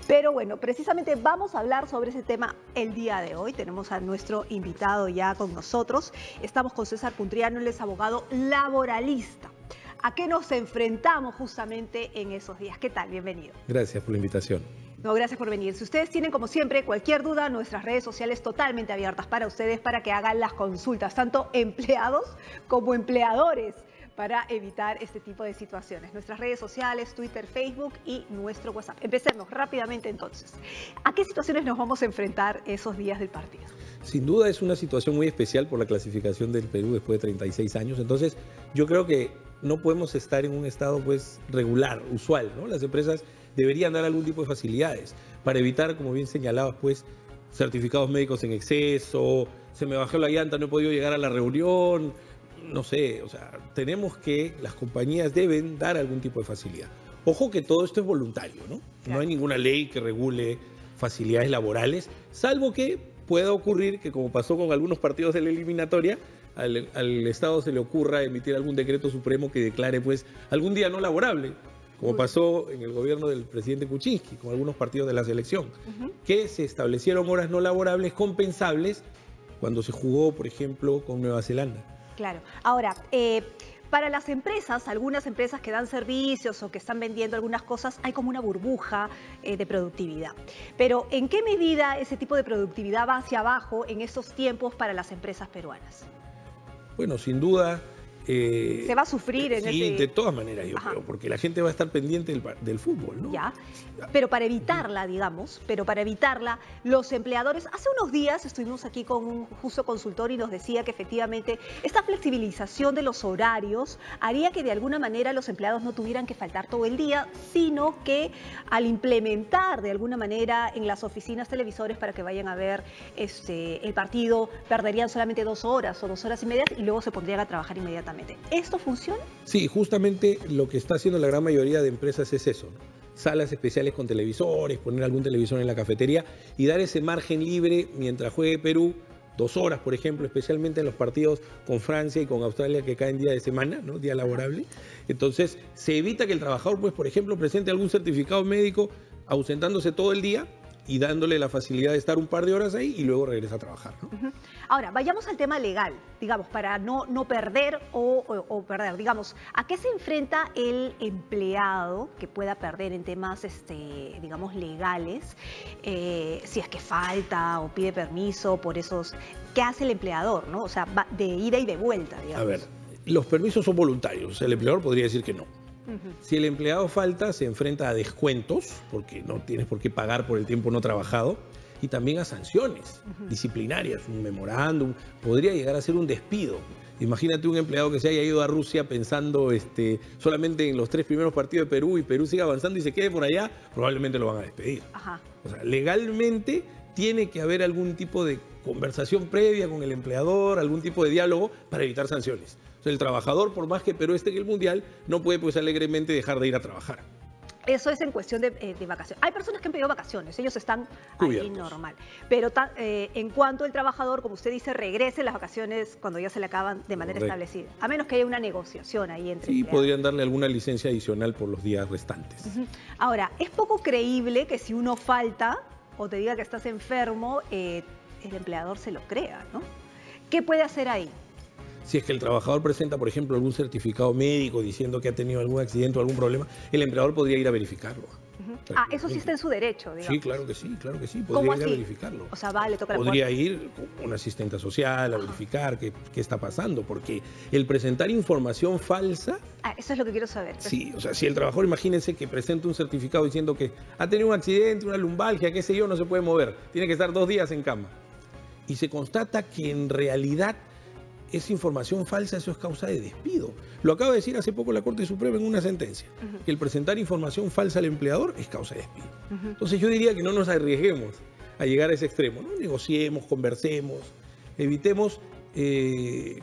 Pero bueno, precisamente vamos a hablar sobre ese tema el día de hoy. Tenemos a nuestro invitado ya con nosotros. Estamos con César Puntriano, él es abogado laboralista. ¿A qué nos enfrentamos justamente en esos días? ¿Qué tal? Bienvenido. Gracias por la invitación. No, gracias por venir. Si ustedes tienen, como siempre, cualquier duda, nuestras redes sociales totalmente abiertas para ustedes, para que hagan las consultas, tanto empleados como empleadores, para evitar este tipo de situaciones. Nuestras redes sociales, Twitter, Facebook y nuestro WhatsApp. Empecemos rápidamente entonces. ¿A qué situaciones nos vamos a enfrentar esos días del partido? Sin duda es una situación muy especial por la clasificación del Perú después de 36 años. Entonces, yo creo que no podemos estar en un estado pues regular, usual, ¿no? Las empresas deberían dar algún tipo de facilidades para evitar, como bien señalabas, pues certificados médicos en exceso, se me bajó la llanta, no he podido llegar a la reunión, no sé, o sea, las compañías deben dar algún tipo de facilidad. Ojo que todo esto es voluntario, ¿no? Claro. No hay ninguna ley que regule facilidades laborales, salvo que pueda ocurrir que, como pasó con algunos partidos de la eliminatoria, al Estado se le ocurra emitir algún decreto supremo que declare pues algún día no laborable, como pasó en el gobierno del presidente Kuczynski con algunos partidos de la selección, que se establecieron horas no laborables compensables cuando se jugó, por ejemplo, con Nueva Zelanda. Claro. Ahora, para las empresas, algunas empresas que dan servicios o que están vendiendo algunas cosas, hay como una burbuja de productividad. Pero, ¿en qué medida ese tipo de productividad va hacia abajo en estos tiempos para las empresas peruanas? Bueno, sin duda... se va a sufrir en sí, ese... de todas maneras yo creo, porque la gente va a estar pendiente del fútbol, ¿no? Ya, pero para evitarla, digamos, los empleadores, hace unos días estuvimos aquí con un justo consultor y nos decía que efectivamente esta flexibilización de los horarios haría que de alguna manera los empleados no tuvieran que faltar todo el día, sino que al implementar de alguna manera en las oficinas televisores para que vayan a ver el partido, perderían solamente 2 horas o 2 horas y media y luego se pondrían a trabajar inmediatamente. ¿Esto funciona? Sí, justamente lo que está haciendo la gran mayoría de empresas es eso, ¿no? Salas especiales con televisores, poner algún televisor en la cafetería y dar ese margen libre mientras juegue Perú, 2 horas, por ejemplo, especialmente en los partidos con Francia y con Australia que caen día de semana, ¿no? Día laborable. Entonces, se evita que el trabajador, pues, por ejemplo, presente algún certificado médico ausentándose todo el día y dándole la facilidad de estar un par de horas ahí y luego regresa a trabajar, ¿no? Ahora, vayamos al tema legal, digamos, para no perder o perder. Digamos, ¿a qué se enfrenta el empleado que pueda perder en temas, digamos, legales? Si es que falta o pide permiso por esos... ¿Qué hace el empleador, no? O sea, va de ida y de vuelta, digamos. A ver, los permisos son voluntarios, o sea, el empleador podría decir que no. Si el empleado falta, se enfrenta a descuentos, porque no tienes por qué pagar por el tiempo no trabajado, y también a sanciones disciplinarias, un memorándum, podría llegar a ser un despido. Imagínate un empleado que se haya ido a Rusia pensando solamente en los 3 primeros partidos de Perú y Perú siga avanzando y se quede por allá, probablemente lo van a despedir. O sea, legalmente tiene que haber algún tipo de conversación previa con el empleador, algún tipo de diálogo para evitar sanciones. O sea, el trabajador, por más que Perú esté en el Mundial, no puede pues alegremente dejar de ir a trabajar. Eso es en cuestión de vacaciones. Hay personas que han pedido vacaciones, ellos están cubiertos. Ahí normal. Pero en cuanto el trabajador, como usted dice, regrese las vacaciones cuando ya se le acaban de manera establecida. A menos que haya una negociación ahí entre Sí, empleados. podrían darle alguna licencia adicional por los días restantes. Ahora, es poco creíble que si uno falta o te diga que estás enfermo, el empleador se lo crea, ¿no? ¿Qué puede hacer ahí? Si es que el trabajador presenta, por ejemplo, algún certificado médico diciendo que ha tenido algún accidente o algún problema, el empleador podría ir a verificarlo. Eso sí está en su derecho, digamos. Sí, claro que sí, podría ir a verificarlo. O sea, le toca la podría ir con un asistente social a verificar qué está pasando, porque el presentar información falsa... eso es lo que quiero saber. Sí, o sea, si el trabajador, imagínense que presenta un certificado diciendo que ha tenido un accidente, una lumbalgia, qué sé yo, no se puede mover, tiene que estar 2 días en cama. Y se constata que en realidad esa información falsa, eso es causa de despido. Lo acaba de decir hace poco la Corte Suprema en una sentencia, que el presentar información falsa al empleador es causa de despido. Entonces yo diría que no nos arriesguemos a llegar a ese extremo, ¿no? Negociemos, conversemos, evitemos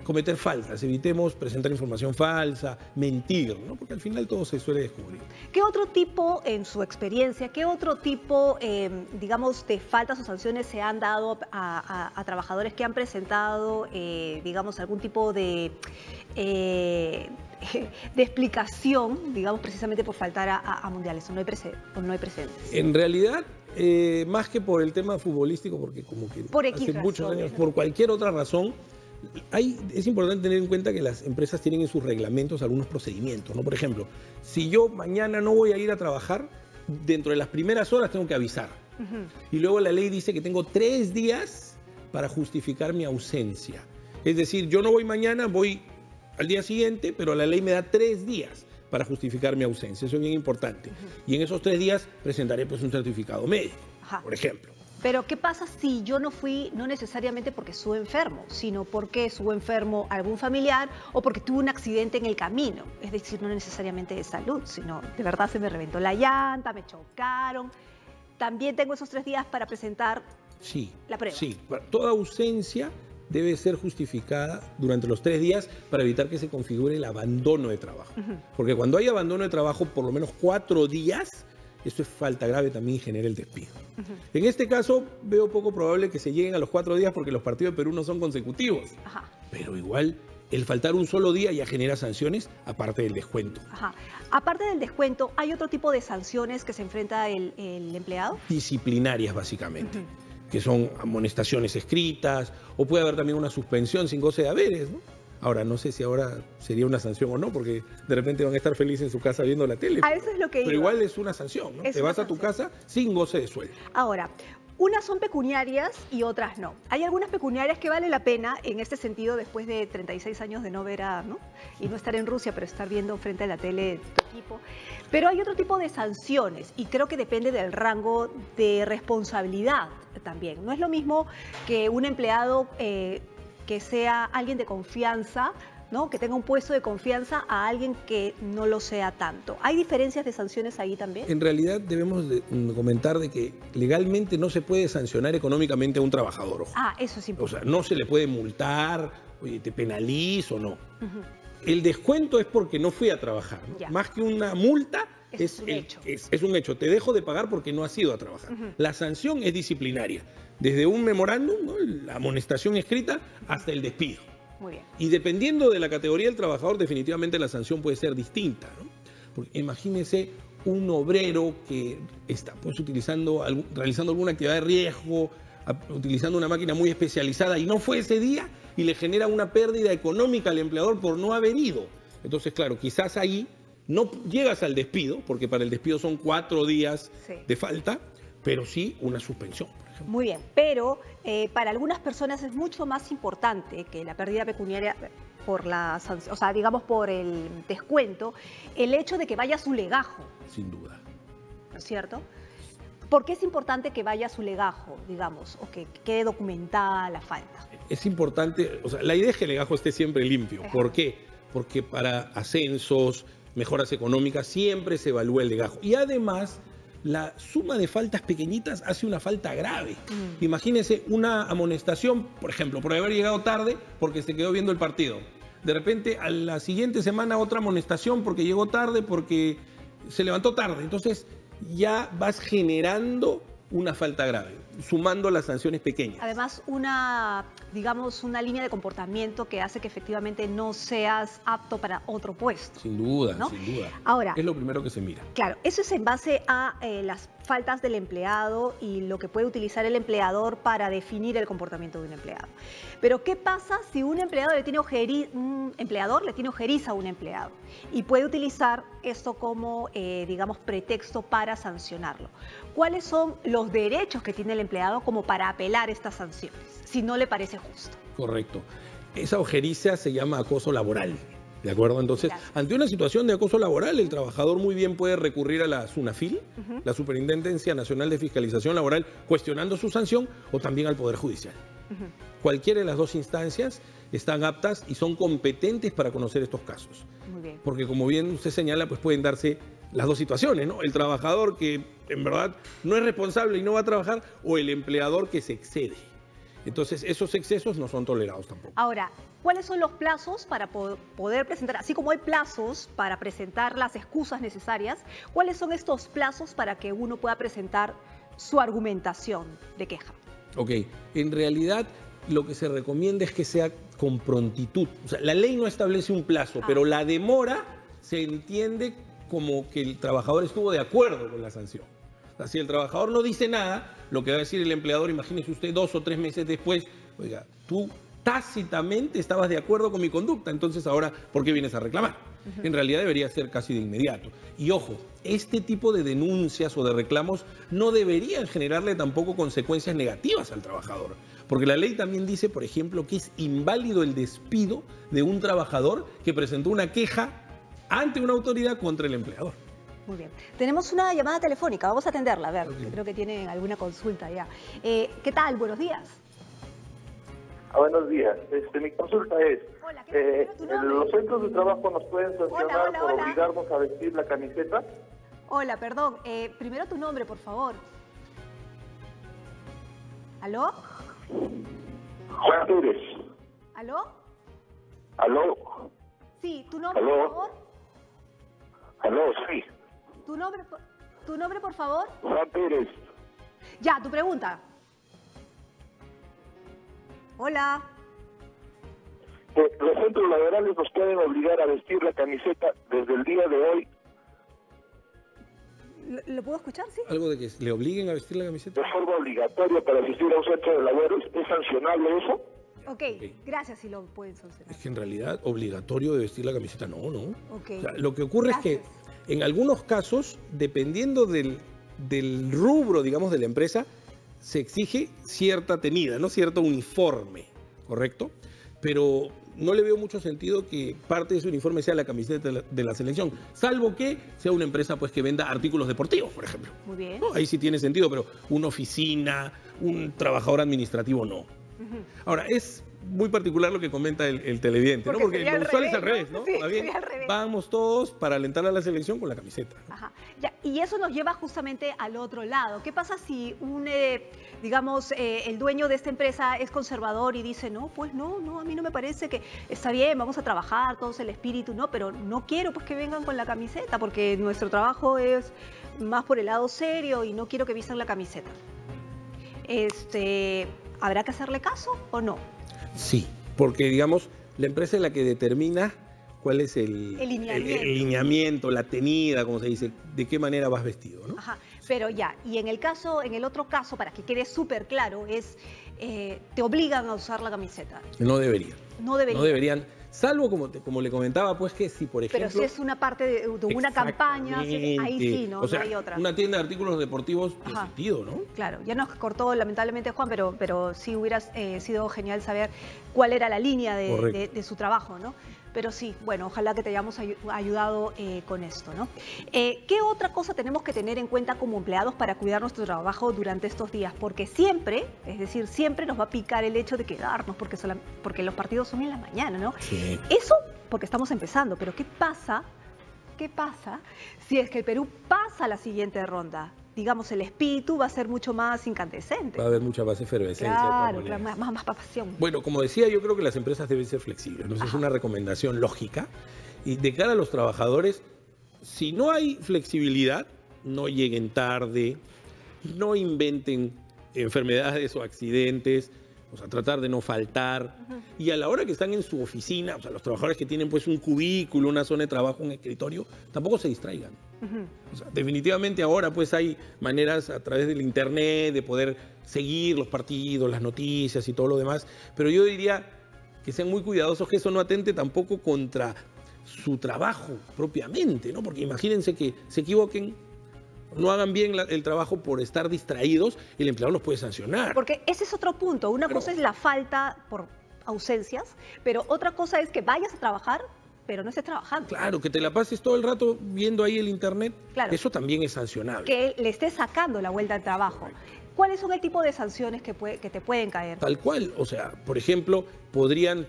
cometer faltas, evitemos presentar información falsa, mentir, ¿no? Porque al final todo se suele descubrir. ¿Qué otro tipo, en su experiencia, qué otro tipo, digamos, de faltas o sanciones se han dado a trabajadores que han presentado, digamos, algún tipo de de explicación, digamos, precisamente por faltar a mundiales, o no hay precedentes. En realidad, más que por el tema futbolístico, porque como que por X hace muchos razones, años, ¿no? por cualquier otra razón, es importante tener en cuenta que las empresas tienen en sus reglamentos algunos procedimientos, ¿no? Por ejemplo, si yo mañana no voy a ir a trabajar, dentro de las primeras horas tengo que avisar. Y luego la ley dice que tengo 3 días para justificar mi ausencia. Es decir, yo no voy mañana, voy al día siguiente, pero la ley me da 3 días para justificar mi ausencia. Eso es bien importante. Y en esos 3 días presentaré pues un certificado médico, por ejemplo. Pero ¿qué pasa si yo no fui, no necesariamente porque estuve enfermo, sino porque estuvo enfermo algún familiar o porque tuve un accidente en el camino? Es decir, no necesariamente de salud, sino de verdad se me reventó la llanta, me chocaron. También tengo esos 3 días para presentar la prueba. Sí, toda ausencia debe ser justificada durante los 3 días para evitar que se configure el abandono de trabajo. Porque cuando hay abandono de trabajo, por lo menos 4 días, esto es falta grave también y genera el despido. En este caso, veo poco probable que se lleguen a los 4 días porque los partidos de Perú no son consecutivos. Pero igual, el faltar un solo día ya genera sanciones, aparte del descuento. Aparte del descuento, ¿hay otro tipo de sanciones que se enfrenta el empleado? Disciplinarias, básicamente. Que son amonestaciones escritas, o puede haber también una suspensión sin goce de haberes, ¿no? Ahora, no sé si ahora sería una sanción o no, porque de repente van a estar felices en su casa viendo la tele. A eso es lo que pero iba. igual es una sanción, ¿no? Te vas a tu casa sin goce de sueldo. Ahora, unas son pecuniarias y otras no. Hay algunas pecuniarias que vale la pena en este sentido después de 36 años de no ver y no estar en Rusia, pero estar viendo frente a la tele tu equipo. Pero hay otro tipo de sanciones y creo que depende del rango de responsabilidad también. No es lo mismo que un empleado que sea alguien de confianza, ¿no? Que tenga un puesto de confianza a alguien que no lo sea tanto. ¿Hay diferencias de sanciones ahí también? En realidad debemos comentar de que legalmente no se puede sancionar económicamente a un trabajador. Ojo. Eso es importante. O sea, no se le puede multar, oye, te penalizo, no. El descuento es porque no fui a trabajar, ¿no? Más que una multa, es un hecho. Te dejo de pagar porque no has ido a trabajar. La sanción es disciplinaria. Desde un memorándum, ¿no? La amonestación escrita, hasta el despido. Muy bien. Y dependiendo de la categoría del trabajador, definitivamente la sanción puede ser distinta, ¿no? Porque imagínese un obrero que está pues, realizando alguna actividad de riesgo, utilizando una máquina muy especializada y no fue ese día y le genera una pérdida económica al empleador por no haber ido. Entonces, claro, quizás ahí no llegas al despido, porque para el despido son 4 días de falta, pero sí una suspensión. Muy bien, pero para algunas personas es mucho más importante que la pérdida pecuniaria por la sanción, o sea, digamos por el descuento, el hecho de que vaya su legajo. Sin duda. ¿No es cierto? ¿Por qué es importante que vaya su legajo, digamos, o que quede documentada la falta? Es importante, o sea, la idea es que el legajo esté siempre limpio. ¿Por qué? Porque para ascensos, mejoras económicas, siempre se evalúa el legajo. Y además, la suma de faltas pequeñitas hace una falta grave. Imagínense una amonestación, por ejemplo, por haber llegado tarde porque se quedó viendo el partido. De repente, a la siguiente semana otra amonestación porque llegó tarde, porque se levantó tarde. Entonces, ya vas generando una falta grave, sumando las sanciones pequeñas. Además, digamos, una línea de comportamiento que hace que efectivamente no seas apto para otro puesto. Sin duda, ¿no? sin duda. Ahora, es lo primero que se mira. Claro, eso es en base a las faltas del empleado y lo que puede utilizar el empleador para definir el comportamiento de un empleado. Pero, ¿qué pasa si un empleador le tiene ojeriza a un empleado? Y puede utilizar esto como, digamos, pretexto para sancionarlo. ¿Cuáles son los derechos que tiene el empleado como para apelar estas sanciones, si no le parece justo? Correcto. Esa ojeriza se llama acoso laboral. ¿De acuerdo? Entonces, ante una situación de acoso laboral, el trabajador muy bien puede recurrir a la SUNAFIL, la Superintendencia Nacional de Fiscalización Laboral, cuestionando su sanción, o también al Poder Judicial. Cualquiera de las dos instancias están aptas y son competentes para conocer estos casos. Muy bien. Porque como bien usted señala, pues pueden darse las dos situaciones, ¿no? El trabajador que en verdad no es responsable y no va a trabajar, o el empleador que se excede. Entonces, esos excesos no son tolerados tampoco. Ahora, ¿cuáles son los plazos para poder presentar, así como hay plazos para presentar las excusas necesarias, cuáles son estos plazos para que uno pueda presentar su argumentación de queja? Ok, en realidad lo que se recomienda es que sea con prontitud. O sea, la ley no establece un plazo, pero la demora se entiende como que el trabajador estuvo de acuerdo con la sanción. O sea, si el trabajador no dice nada, lo que va a decir el empleador, imagínese usted 2 o 3 meses después, oiga, tú tácitamente estabas de acuerdo con mi conducta, entonces ahora, ¿por qué vienes a reclamar? En realidad debería ser casi de inmediato. Y ojo, este tipo de denuncias o de reclamos no deberían generarle tampoco consecuencias negativas al trabajador. Porque la ley también dice, por ejemplo, que es inválido el despido de un trabajador que presentó una queja ante una autoridad contra el empleador. Muy bien. Tenemos una llamada telefónica, vamos a atenderla, a ver, creo que tienen alguna consulta ya. ¿Qué tal? Buenos días. Buenos días. Mi consulta es, Hola, ¿qué tal? ¿Tu nombre? ¿los centros de trabajo nos pueden sancionar por obligarnos a vestir la camiseta? Hola, perdón. Primero tu nombre, por favor. ¿Aló? Juan Pérez. ¿Aló? ¿Aló? Sí, ¿tu nombre, ¿Aló? por favor? ¿Aló? Sí. ¿Tu nombre, por favor? Juan Pérez. Ya, tu pregunta. Hola. Los centros laborales nos pueden obligar a vestir la camiseta desde el día de hoy ¿Lo puedo escuchar, sí? ¿Algo de que le obliguen a vestir la camiseta? de forma obligatoria para asistir a un centro de labores. ¿Es sancionable eso? Ok, gracias si lo pueden solucionar. Es que en realidad obligatorio de vestir la camiseta, no. Ok. O sea, lo que ocurre es que en algunos casos, dependiendo del rubro, digamos, de la empresa, se exige cierta tenida, ¿no? Cierto uniforme, ¿correcto? Pero no le veo mucho sentido que parte de ese uniforme sea la camiseta de la selección, salvo que sea una empresa pues que venda artículos deportivos, por ejemplo. Muy bien. ¿No? Ahí sí tiene sentido, pero una oficina, un trabajador administrativo, no. Ahora, es muy particular lo que comenta el televidente, ¿no? Porque lo usual es al revés, ¿no? Sí, Más bien, al revés. vamos todos para alentar a la selección con la camiseta, ¿no? Ajá. Ya, y eso nos lleva justamente al otro lado. ¿Qué pasa si el dueño de esta empresa es conservador y dice, no, pues no, a mí no me parece que está bien, vamos a trabajar, todos el espíritu, no, pero no quiero pues que vengan con la camiseta porque nuestro trabajo es más por el lado serio y no quiero que vistan la camiseta? ¿Habrá que hacerle caso o no? Sí, porque digamos, la empresa es la que determina cuál es el lineamiento, la tenida, como se dice, de qué manera vas vestido, ¿no? Ajá, pero ya, y en el otro caso, para que quede súper claro, te obligan a usar la camiseta. No deberían. No deberían. No deberían, salvo como le comentaba, pues que si por ejemplo... Pero si es una parte de una campaña, ahí sí, ¿no? O sea, no hay otra. una tienda de artículos deportivos tiene sentido, ¿no? Claro, ya nos cortó lamentablemente Juan, pero sí hubiera sido genial saber cuál era la línea de su trabajo, ¿no? Pero sí, bueno, ojalá que te hayamos ayudado con esto, ¿no? ¿Qué otra cosa tenemos que tener en cuenta como empleados para cuidar nuestro trabajo durante estos días? Porque siempre, es decir, siempre nos va a picar el hecho de quedarnos porque los partidos son en la mañana, ¿no? Sí. Eso porque estamos empezando, pero ¿qué pasa si es que el Perú pasa a la siguiente ronda? Digamos, el espíritu va a ser mucho más incandescente. Va a haber mucha más efervescencia. Claro, más pasión. Bueno, como decía, yo creo que las empresas deben ser flexibles, ¿no? Es una recomendación lógica. Y de cara a los trabajadores, si no hay flexibilidad, no lleguen tarde, no inventen enfermedades o accidentes, o sea, tratar de no faltar. Y a la hora que están en su oficina, o sea, los trabajadores que tienen pues un cubículo, una zona de trabajo, un escritorio, tampoco se distraigan. O sea, definitivamente ahora pues hay maneras a través del internet de poder seguir los partidos, las noticias y todo lo demás, pero yo diría que sean muy cuidadosos que eso no atente tampoco contra su trabajo propiamente, ¿no? Porque imagínense que se equivoquen, no hagan bien el trabajo por estar distraídos, el empleador los puede sancionar. Porque ese es otro punto. Una cosa es la falta por ausencias, pero otra cosa es que vayas a trabajar, pero no estés trabajando. Claro, que te la pases todo el rato viendo ahí el internet, claro, eso también es sancionable. Que le estés sacando la vuelta al trabajo. ¿Cuáles son el tipo de sanciones que te pueden caer? Tal cual, o sea, por ejemplo, podrían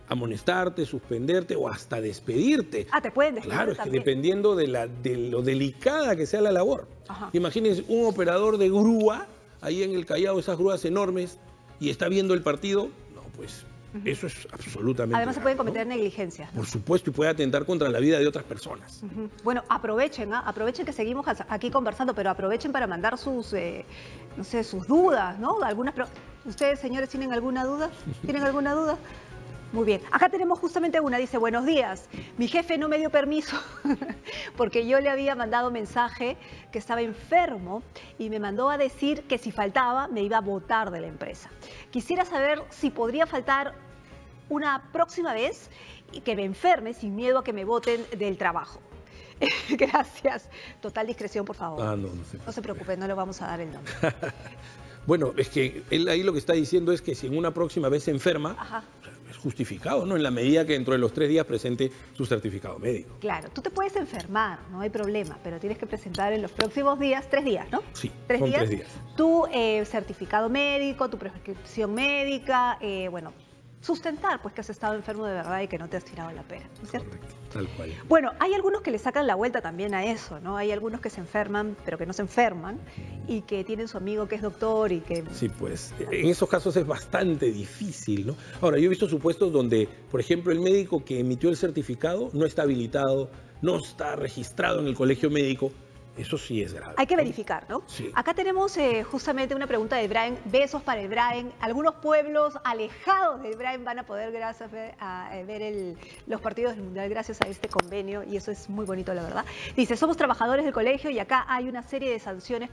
amonestarte, suspenderte o hasta despedirte. Te pueden despedir. Claro, es que también. dependiendo de lo delicada que sea la labor. Imagínense un operador de grúa, ahí en el Callao, esas grúas enormes, y está viendo el partido, no, pues eso es absolutamente Además se pueden grave, cometer ¿no? negligencias, ¿no? Por supuesto, y puede atentar contra la vida de otras personas. Bueno, aprovechen que seguimos aquí conversando, pero aprovechen para mandar sus, no sé, sus dudas, ¿no? ¿Ustedes, señores, tienen alguna duda? ¿Tienen alguna duda? Muy bien. Acá tenemos justamente una. Dice, buenos días. Mi jefe no me dio permiso porque yo le había mandado mensaje que estaba enfermo y me mandó a decir que si faltaba me iba a botar de la empresa. Quisiera saber si podría faltar una próxima vez y que me enferme sin miedo a que me boten del trabajo. Gracias. Total discreción, por favor. No se preocupe, no le vamos a dar el nombre. Bueno, es que él ahí lo que está diciendo es que si en una próxima vez se enferma, Ajá, es justificado, ¿no? En la medida que dentro de los 3 días presente su certificado médico. claro, tú te puedes enfermar, no hay problema, pero tienes que presentar en los próximos días, 3 días, ¿no? Sí, ¿3 son días? 3 días. Tu certificado médico, tu prescripción médica, bueno, sustentar pues que has estado enfermo de verdad y que no te has tirado la pera, ¿no es cierto? Correcto, tal cual. Bueno, hay algunos que le sacan la vuelta también a eso, ¿no? Hay algunos que se enferman, pero que no se enferman y que tienen su amigo que es doctor y que... Sí, pues en esos casos es bastante difícil, ¿no? Ahora, yo he visto supuestos donde, por ejemplo, el médico que emitió el certificado no está habilitado, no está registrado en el colegio médico. Eso sí es grave. Hay que verificar, ¿no? Sí. Acá tenemos justamente una pregunta de Brian. Besos para el Brian. Algunos pueblos alejados del Brian van a poder gracias a ver los partidos del Mundial gracias a este convenio y eso es muy bonito, la verdad. Dice, somos trabajadores del colegio y acá hay una serie de sanciones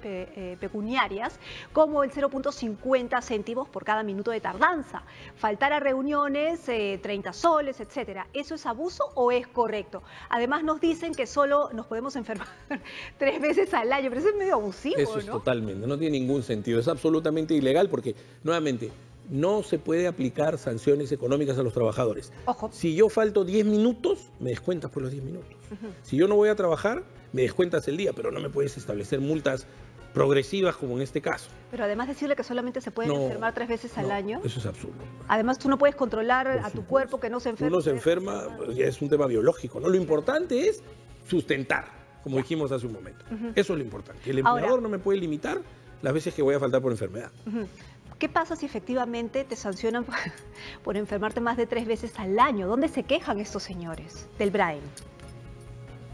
pecuniarias como el 0.50 céntimos por cada minuto de tardanza. Faltar a reuniones, 30 soles, etcétera. ¿Eso es abuso o es correcto? Además nos dicen que solo nos podemos enfermar 3 veces al año, pero eso es medio abusivo, Eso es ¿no? totalmente, no tiene ningún sentido, es absolutamente ilegal porque, nuevamente, no se puede aplicar sanciones económicas a los trabajadores. Ojo. Si yo falto 10 minutos, me descuentas por los 10 minutos. Si yo no voy a trabajar, me descuentas el día, pero no me puedes establecer multas progresivas como en este caso. Pero además decirle que solamente se pueden enfermar 3 veces al año. Eso es absurdo. Además tú no puedes controlar a tu cuerpo que no se enferme. Uno se enferma, ya es un tema biológico, ¿no? Lo importante es sustentar, como dijimos hace un momento. Eso es lo importante. El empleador Ahora, no me puede limitar las veces que voy a faltar por enfermedad. ¿qué pasa si efectivamente te sancionan por enfermarte más de 3 veces al año? ¿Dónde se quejan estos señores del Brian?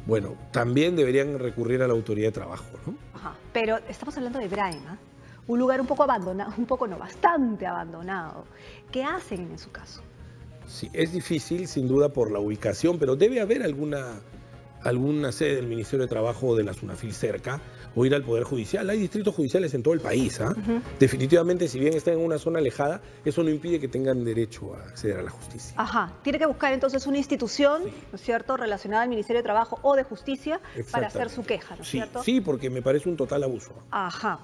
Bueno, también deberían recurrir a la autoridad de trabajo, ¿no? Ajá. Pero estamos hablando de Brian, ¿ah? Un lugar un poco abandonado, un poco no, bastante abandonado. ¿Qué hacen en su caso? Sí, es difícil, sin duda, por la ubicación, pero debe haber alguna sede del Ministerio de Trabajo o de la SUNAFIL cerca, o ir al Poder Judicial. Hay distritos judiciales en todo el país, ¿ah? Definitivamente, si bien están en una zona alejada, eso no impide que tengan derecho a acceder a la justicia. Ajá, tiene que buscar entonces una institución, Sí. ¿no es cierto?, relacionada al Ministerio de Trabajo o de Justicia para hacer su queja, ¿no es Sí, cierto? sí, porque me parece un total abuso. Ajá.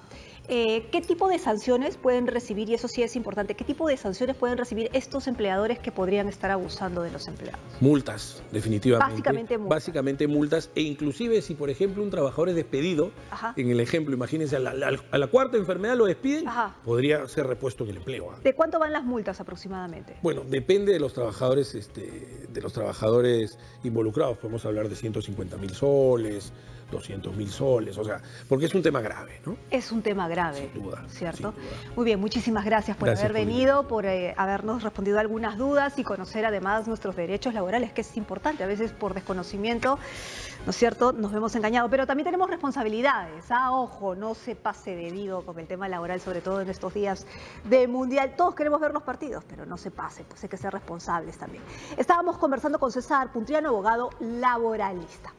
¿Qué tipo de sanciones pueden recibir, y eso sí es importante, qué tipo de sanciones pueden recibir estos empleadores que podrían estar abusando de los empleados? Multas, definitivamente. Básicamente multas. Básicamente multas, e inclusive si, por ejemplo, un trabajador es despedido, Ajá. en el ejemplo, imagínense, a la cuarta enfermedad lo despiden, Ajá. podría ser repuesto en el empleo. ¿Ah? ¿De cuánto van las multas aproximadamente? Bueno, depende de los trabajadores, involucrados. Podemos hablar de 150.000 soles, 200.000 soles, o sea, porque es un tema grave, ¿no? Es un tema grave, Sin duda, ¿cierto? sin duda. Muy bien, muchísimas gracias por Gracias haber por venido, por habernos respondido a algunas dudas y conocer además nuestros derechos laborales, que es importante. A veces por desconocimiento, ¿no es cierto?, nos vemos engañados, pero también tenemos responsabilidades. Ojo, no se pase de vivo con el tema laboral, sobre todo en estos días de Mundial. Todos queremos ver los partidos, pero no se pase, pues hay que ser responsables también. Estábamos conversando con César Puntriano, abogado laboralista.